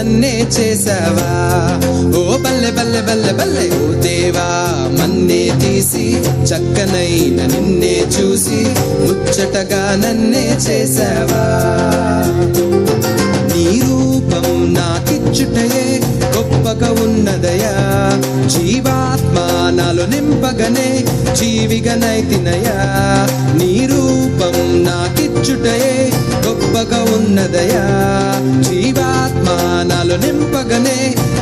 నన్నే చేసావా. ఓ బల్లె బల్లె బల్లె బల్లె ఓ దేవా, మన్నే తీసి చక్కనైన నిన్నే చూసి ముచ్చటగా నన్నే చేసావా. నీ రూపం నాకిచ్చుటయే గొప్పగా ఉన్నదయా, జీవాత్మ నాలో నింపగనే జీవిగనైతినయా. నీ రూపం నాకిచ్చుటయే గొప్పగా ఉన్నదయా, జీవాత్మ నాలో నింపగనే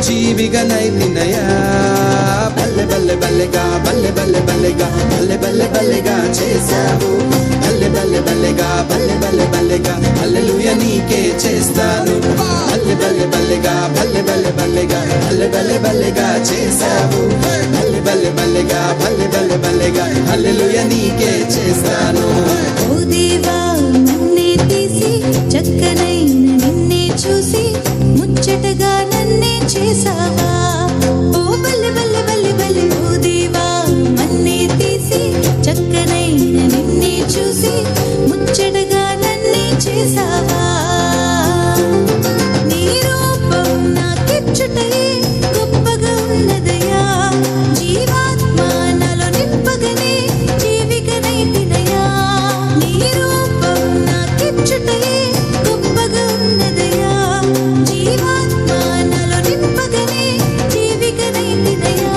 జీవిగనైతినయా. బల్లె బల్లె బల్లెగా బల్లె బల్లె బల్లెగా బల్లె బల్లె బల్లెగా చేశావు. బల్లె బల్లె బల్లెగా బల్లె బల్లె బల్లెగా హల్లెలూయా నీకే చేస్తాను. బల్లె బల్లె బల్లెగా బల్లె బల్లె బల్లెగా బల్లె బల్లె బల్లెగా చేశావు. బల్లె బల్లె బల్లెగా బల్లె బల్లె బల్లెగా హల్లెలూయా నీకే చేస్తాను. ఓ దేవా, నన్నే తీసి చక్కనైన నిన్నే చూసి ముచ్చటగా నన్నే చేసావా. ఓ బల్లె బల్లె బల్లె బల్లె ఓ దేవా, నన్నే తీసి చక్కనైన నిన్నే చూసి ముచ్చటగా నన్నే చేసావా. నీ రూపం నాకిచ్చుటయే గొప్పగా ఉన్నదయా, జీవాత్మ నాలో నింపగనే జీవిగనైతినయా. నీ రూపం నాకిచ్చుటయే గొప్పగా ఉన్నదయా, జీవాత్మ నాలో నింపగనే జీవిగనైతినయా.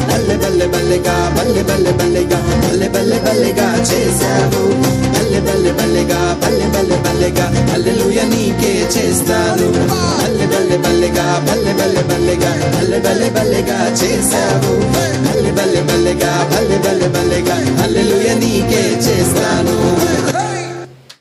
బల్లె బల్లె బల్లెగా బల్లె బల్లె బల్లెగా బల్లె బల్లె బల్లెగా చేశావు. బల్లె బల్లె బల్లెగా బల్లె బల్లె బల్లెగా హల్లెలూయా నీకే చేస్తాను. బల్లె బల్లె బల్లెగా బల్లె బల్లె బల్లెగా బల్లె బల్లె బల్లెగా చేశావు. బల్లె బల్లె బల్లెగా బల్లె బల్లె బల్లెగా హల్లెలూయా నీకే చేస్తాను.